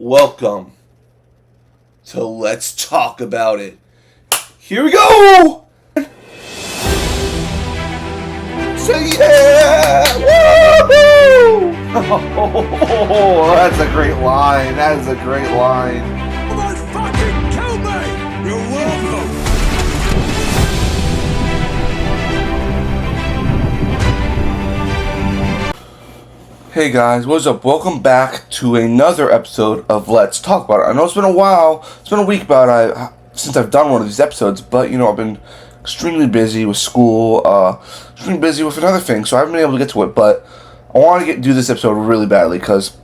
Welcome to Let's Talk About It. Here we go! Say yeah! Woohoo! Oh, that's a great line. That is a great line. Almost fucking killed me! You're welcome! Hey guys, what's up? Welcome back to another episode of Let's Talk About It. I know it's been a while. It's been a week since I've done one of these episodes, but I've been extremely busy with school, extremely busy with another thing, so I haven't been able to get to it. But I want to do this episode really badly because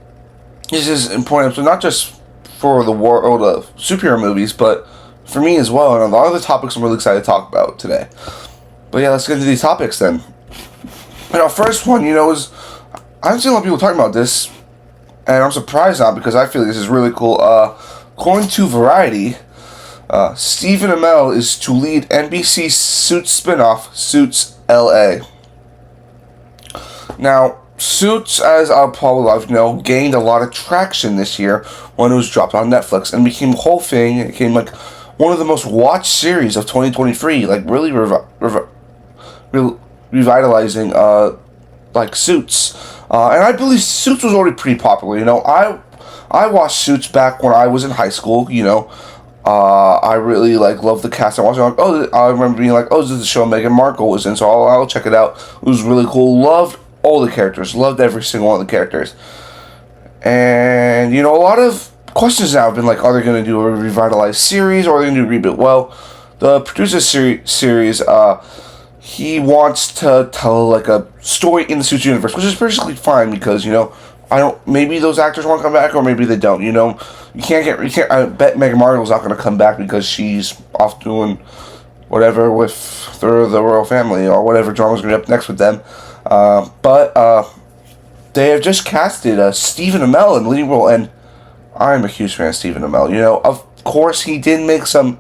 this is an important episode, not just for the world of superhero movies, but for me as well, and a lot of the topics I'm really excited to talk about today. But yeah, let's get into these topics then. And our first one, is I haven't seen a lot of people talking about this, and I'm surprised now because I feel like this is really cool. According to Variety, Stephen Amell is to lead NBC Suits spinoff, Suits LA. Now, Suits, as I'll probably know, gained a lot of traction this year when it was dropped on Netflix and became a whole thing. It became like one of the most watched series of 2023, like really revitalizing Suits. And I believe Suits was already pretty popular. I watched Suits back when I was in high school. I really loved the cast. I remember being like, oh, this is the show Meghan Markle was in, so I'll check it out. It was really cool. Loved all the characters. Loved every single one of the characters. And a lot of questions now have been like, are they going to do a revitalized series or are they going to do a reboot? Well, the producer series, he wants to tell a story in the Suits universe, which is perfectly fine because maybe those actors want to come back or maybe they don't. You can't. I bet Meghan Markle's not going to come back because she's off doing whatever with the royal family or whatever drama's going to be up next with them. But they have just casted Stephen Amell in the leading role, and I'm a huge fan of Stephen Amell. Of course, he did make some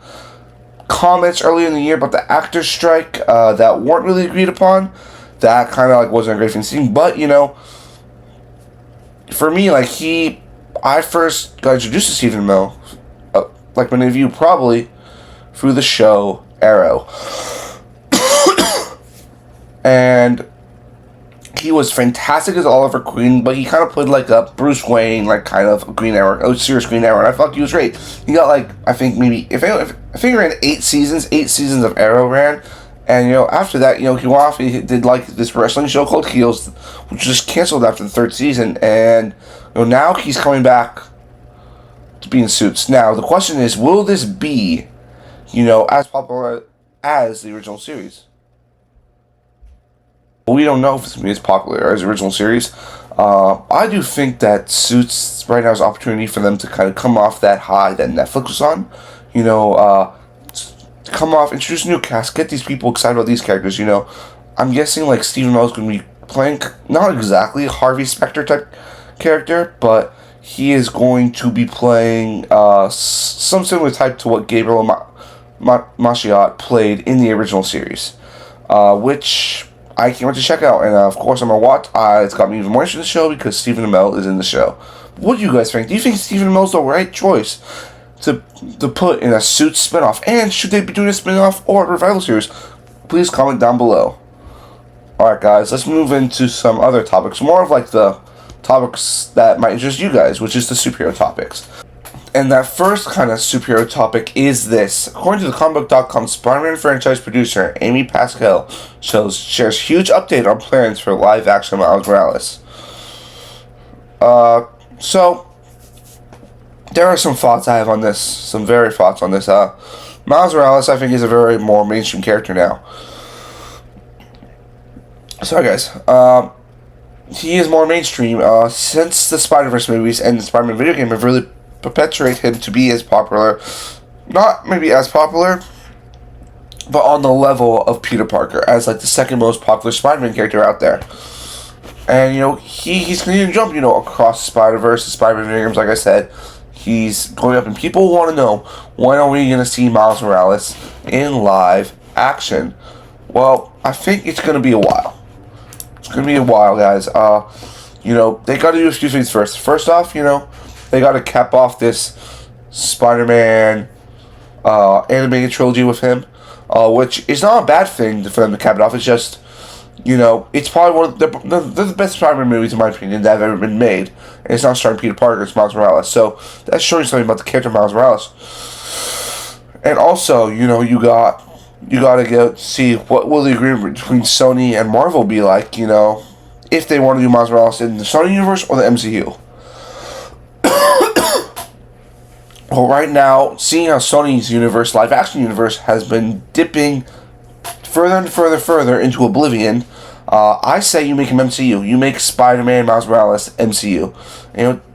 comments earlier in the year about the actors' strike that weren't really agreed upon. That kind of wasn't a great thing to see. But for me, I first got introduced to Stephen Amell, like many of you probably, through the show Arrow, and he was fantastic as Oliver Queen, but he kind of played a Bruce Wayne, kind of a Green Arrow, serious Green Arrow, and I thought he was great. He got I think maybe if he ran 8 seasons of Arrow ran, and after that he went off. He did this wrestling show called Heels, which was just canceled after the 3rd season, and now he's coming back to be in Suits. Now the question is, will this be as popular as the original series? We don't know if it's going to be as popular as the original series. I do think that Suits right now is an opportunity for them to kind of come off that high that Netflix was on. Come off, introduce a new cast, get these people excited about these characters. I'm guessing Stephen Amell is going to be playing not exactly a Harvey Specter type character, but he is going to be playing some similar type to what Gabriel Machiot played in the original series, which I can't wait to check out, and of course I'm going to watch. It's got me even more interested in the show because Stephen Amell is in the show. What do you guys think? Do you think Stephen Amell is the right choice to put in a Suits spinoff? And should they be doing a spinoff or a revival series? Please comment down below. Alright guys, let's move into some other topics. More of the topics that might interest you guys, which is the superhero topics. And that first kind of superhero topic is this. According to the comicbook.com, Spider-Man franchise producer Amy Pascal shares huge update on plans for live-action Miles Morales. So there are some thoughts I have on this. Some very thoughts on this. Miles Morales, I think, is a very more mainstream character now. Sorry, guys. He is more mainstream since the Spider-Verse movies and the Spider-Man video game have really perpetuate him to be as popular, not maybe as popular, but on the level of Peter Parker as the second most popular Spider-Man character out there. And he's continuing to jump across Spider-Verse and Spider-Man video games. Like I said, he's going up, and people want to know, when are we going to see Miles Morales in live action? Well, I think it's going to be a while. It's going to be a while, guys. They got to do a few things first. First off, they got to cap off this Spider-Man animated trilogy with him, which is not a bad thing for them to cap it off. It's just, it's probably one of the best Spider-Man movies, in my opinion, that have ever been made. And it's not starring Peter Parker, it's Miles Morales. So that's showing something about the character Miles Morales. And also, you got to go see what will the agreement between Sony and Marvel be like, if they want to do Miles Morales in the Sony universe or the MCU. Well, right now, seeing how Sony's universe, live action universe, has been dipping further and further into oblivion, I say you make an MCU. You make Spider-Man, Miles Morales, MCU.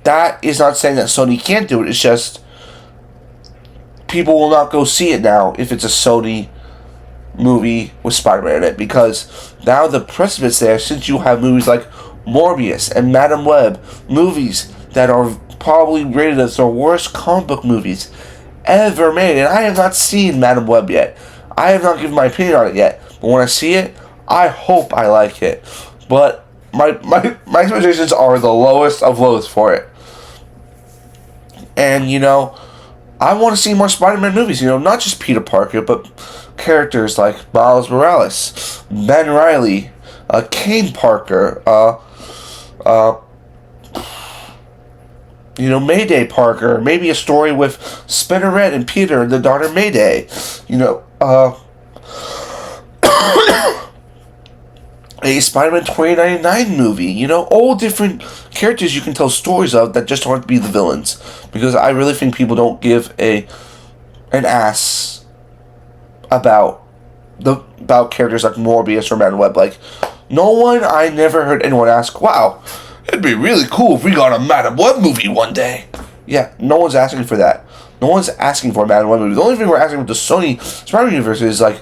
That is not saying that Sony can't do it. It's just people will not go see it now if it's a Sony movie with Spider-Man in it, because now the precedent's there, since you have movies like Morbius and Madam Web, movies that are probably rated as the worst comic book movies ever made. And I have not seen Madam Web yet. I have not given my opinion on it yet. But when I see it, I hope I like it. But my expectations are the lowest of lows for it. And, I want to see more Spider-Man movies. Not just Peter Parker, but characters like Miles Morales, Ben Reilly, Kane Parker, Mayday Parker, maybe a story with Spinneret and Peter and the daughter Mayday, a Spider-Man 2099 movie, all different characters you can tell stories of that just aren't be the villains, because I really think people don't give an ass about characters like Morbius or Madam Web. Like, I never heard anyone ask, wow, it'd be really cool if we got a Madam Web movie one day. Yeah, no one's asking for that. No one's asking for a Madam Web movie. The only thing we're asking with the Sony Spider-Man universe is, like,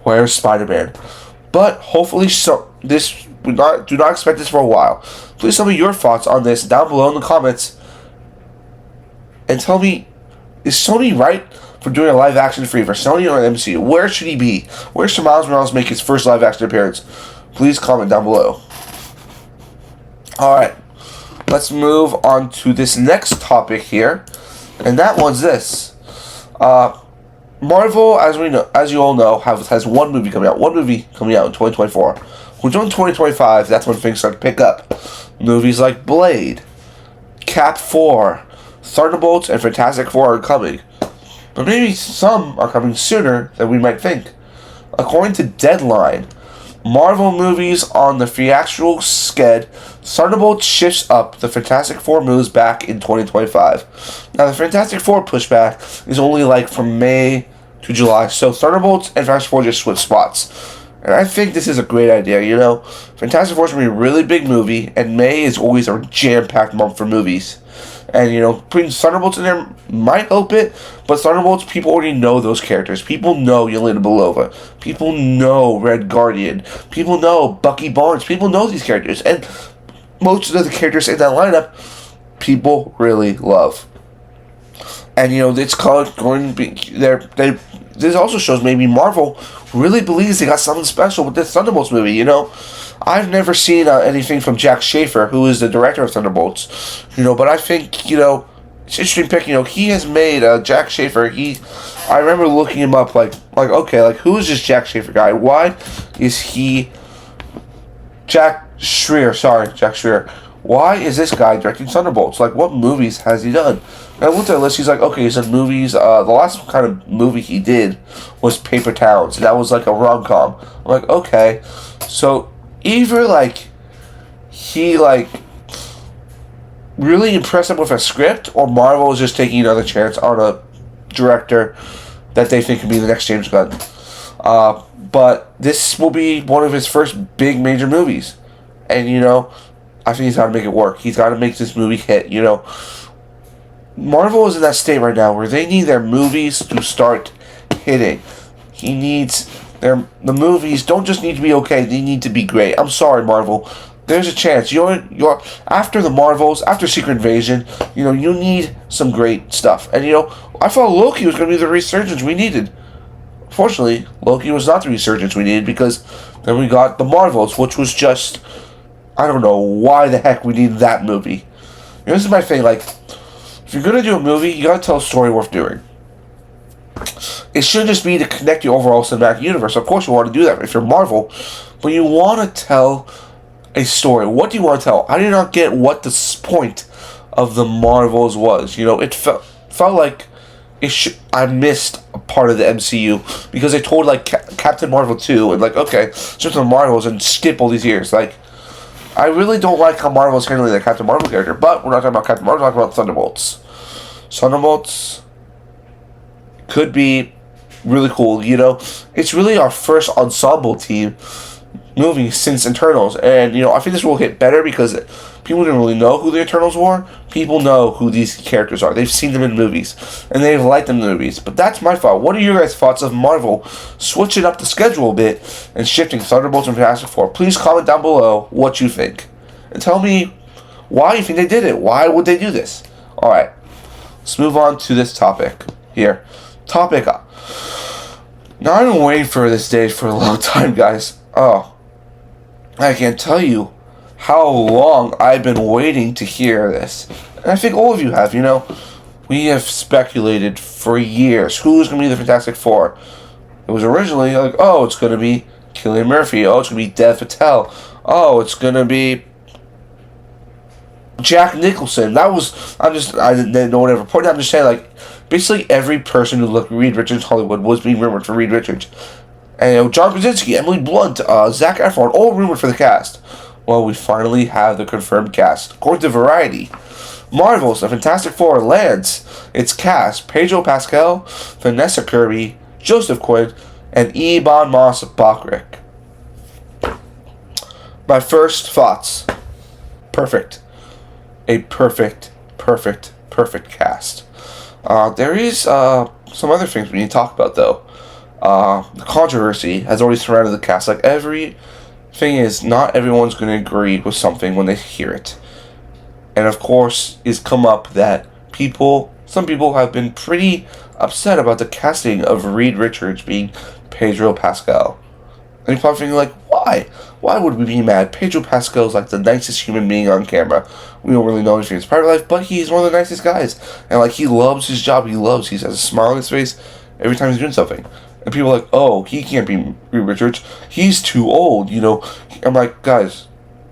where's Spider-Man? But hopefully, do not expect this for a while. Please tell me your thoughts on this down below in the comments. And tell me, is Sony right for doing a live action for either Sony or MCU? Where should he be? Where should Miles Morales make his first live action appearance? Please comment down below. Alright, let's move on to this next topic here, and that one's this. Marvel, as you all know, has one movie coming out in 2024. When you're in 2025, that's when things start to pick up. Movies like Blade, Cap 4, Thunderbolts, and Fantastic Four are coming. But maybe some are coming sooner than we might think. According to Deadline, Marvel movies on the theatrical sked, Thunderbolts shifts up, the Fantastic Four moves back in 2025. Now, the Fantastic Four pushback is only from May to July, so Thunderbolts and Fantastic Four just switch spots. And I think this is a great idea, Fantastic Four is going to be a really big movie, and May is always a jam-packed month for movies. And, putting Thunderbolts in there might help it, but Thunderbolts, people already know those characters. People know Yelena Belova. People know Red Guardian. People know Bucky Barnes. People know these characters. And most of the characters in that lineup, people really love. And, it's going to be this also shows maybe Marvel really believes they got something special with this Thunderbolts movie, I've never seen anything from Jack Schaefer, who is the director of Thunderbolts, but I think, it's an interesting pick, he has made Jack Schaefer, I remember looking him up, okay, who is this Jack Schaefer guy? Why is he, Jack Schreier, why is this guy directing Thunderbolts? What movies has he done? And I looked at the list, he's okay, he's done movies, the last kind of movie he did was Paper Towns, and that was a rom-com. I'm okay, so either, he, really impressed him with a script, or Marvel is just taking another chance on a director that they think could be the next James Gunn. But this will be one of his first big major movies. And, I think he's got to make it work. He's got to make this movie hit, Marvel is in that state right now where they need their movies to start hitting. He needs the movies don't just need to be okay, they need to be great. I'm sorry, Marvel. There's a chance. You're after the Marvels, after Secret Invasion, you need some great stuff. And I thought Loki was going to be the resurgence we needed. Fortunately, Loki was not the resurgence we needed, because then we got the Marvels, which was just, I don't know why the heck we needed that movie. This is my thing, if you're gonna do a movie, you gotta tell a story worth doing. It shouldn't just be to connect the overall cinematic universe. Of course, you want to do that if you're Marvel, but you want to tell a story. What do you want to tell? I did not get what the point of the Marvels was. It felt like I missed a part of the MCU because they told like Captain Marvel 2 and like, okay, switch to the Marvels and skip all these years. Like, I really don't like how Marvel's handling the Captain Marvel character. But we're not talking about Captain Marvel. We're talking about Thunderbolts. Thunderbolts could be really cool. It's really our first ensemble team movie since Eternals, and I think this will hit better because people didn't really know who the Eternals were. People know who these characters are. They've seen them in movies, and they've liked them in movies. But that's my fault. What are your guys' thoughts of Marvel switching up the schedule a bit and shifting Thunderbolts and Fantastic Four? Please comment down below what you think, and tell me why you think they did it. Why would they do this? All right, let's move on to this topic here. Topic. Now, I've been waiting for this day for a long time, guys. Oh, I can't tell you how long I've been waiting to hear this. And I think all of you have, We have speculated for years who's going to be the Fantastic Four. It was originally like, oh, it's going to be Cillian Murphy. Oh, it's going to be Dev Patel. Oh, it's going to be Jack Nicholson. I didn't know whatever point. I'm just saying, like, basically every person who looked Reed Richards Hollywood was being rumored for Reed Richards. And John Krasinski, Emily Blunt, Zac Efron, all rumored for the cast. Well, we finally have the confirmed cast. According to Variety, Marvel's The Fantastic Four lands its cast: Pedro Pascal, Vanessa Kirby, Joseph Quinn, and Ebon Moss-Bachrach. My first thoughts. Perfect. A perfect cast. There is some other things we need to talk about, though. The controversy has already surrounded the cast. Like, every thing is, not everyone's going to agree with something when they hear it. And of course, it's come up that some people have been pretty upset about the casting of Reed Richards being Pedro Pascal. And you're probably thinking, like, why? Why would we be mad? Pedro Pascal is like the nicest human being on camera. We don't really know anything in his private life, but he's one of the nicest guys. And like, he loves his job. He has a smile on his face every time he's doing something. And people are like, oh, he can't be Reed Richards. He's too old, I'm like, guys,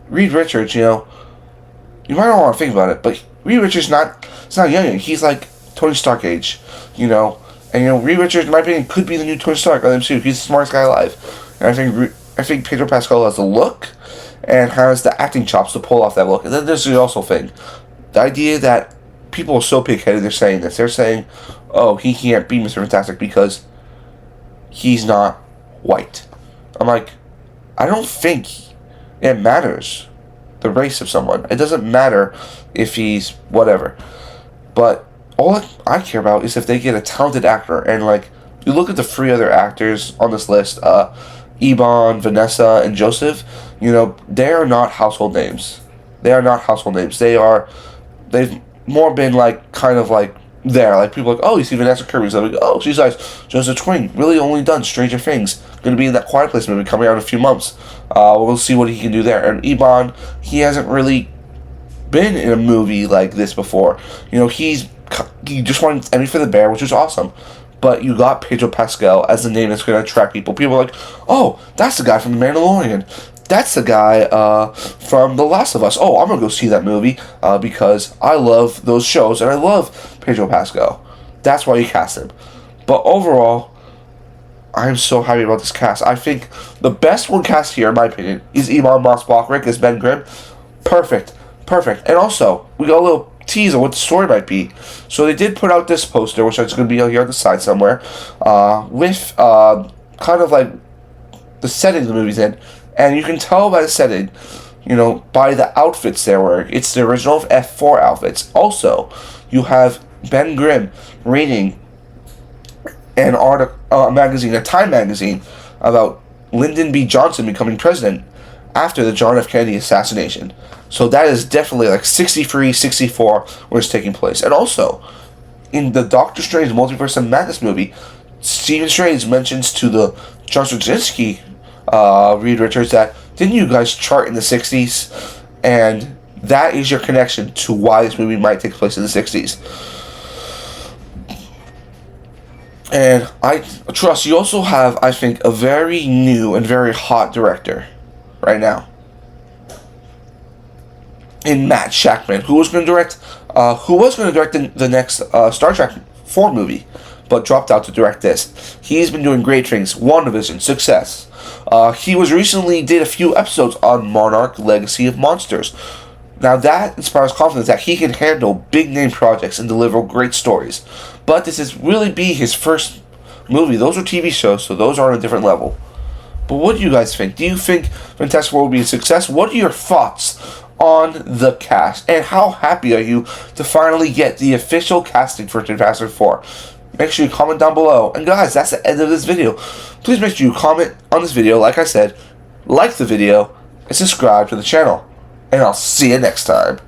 Reed Richards, you might not want to think about it, but Reed Richards it's not young. He's like Tony Stark age, And, Reed Richards, in my opinion, could be the new Tony Stark of the MCU. He's the smartest guy alive. And I think Pedro Pascal has the look and has the acting chops to pull off that look. And then there's the also thing. The idea that people are so pig-headed, they're saying this. They're saying, oh, he can't be Mr. Fantastic because he's not white. I'm like, I don't think it matters the race of someone. It doesn't matter if he's whatever. But all I care about is if they get a talented actor. And like, you look at the three other actors on this list, Ebon, Vanessa, and Joseph, they are not household names. They are not household names. They've more been like, kind of like, there. Like, people are like, oh, you see Vanessa Kirby. So like, oh, she's nice. Joseph Twing, really only done Stranger Things. Going to be in that Quiet Place movie coming out in a few months. We'll see what he can do there. And Ebon, he hasn't really been in a movie like this before. He just won an Emmy for The Bear, which was awesome. But you got Pedro Pascal as the name that's going to attract people. People are like, oh, that's the guy from The Mandalorian. That's the guy from The Last of Us. Oh, I'm going to go see that movie because I love those shows and I love Pedro Pascal. That's why you cast him. But overall, I'm so happy about this cast. I think the best one cast here, in my opinion, is Ebon Moss-Bachrach as Ben Grimm. Perfect. And also, we got a little tease of what the story might be. So they did put out this poster, which is going to be here on the side somewhere, with kind of like the setting the movie's in. And you can tell by the setting, by the outfits they're wearing. It's the original F4 outfits. Also, you have Ben Grimm reading an article, a Time magazine, about Lyndon B. Johnson becoming president after the John F. Kennedy assassination. So that is definitely like 63, 64 where it's taking place. And also, in the Doctor Strange Multiverse of Madness movie, Stephen Strange mentions to the John Krasinski, Reed Richards, that didn't you guys chart in the 60s and That is your connection to why this movie might take place in the 60s. And I trust you also have, I think, a very new and very hot director right now in Matt Shakman, who was going to direct the next Star Trek 4 movie, but dropped out to direct this. He's been doing great things. WandaVision, success. He did a few episodes on Monarch: Legacy of Monsters. Now that inspires confidence that he can handle big name projects and deliver great stories. But this is really be his first movie. Those are TV shows, so those are on a different level. But what do you guys think? Do you think Fantastic Four will be a success? What are your thoughts on the cast? And how happy are you to finally get the official casting for Fantastic Four? Make sure you comment down below. And guys, that's the end of this video. Please make sure you comment on this video, like I said, like the video, and subscribe to the channel. And I'll see you next time.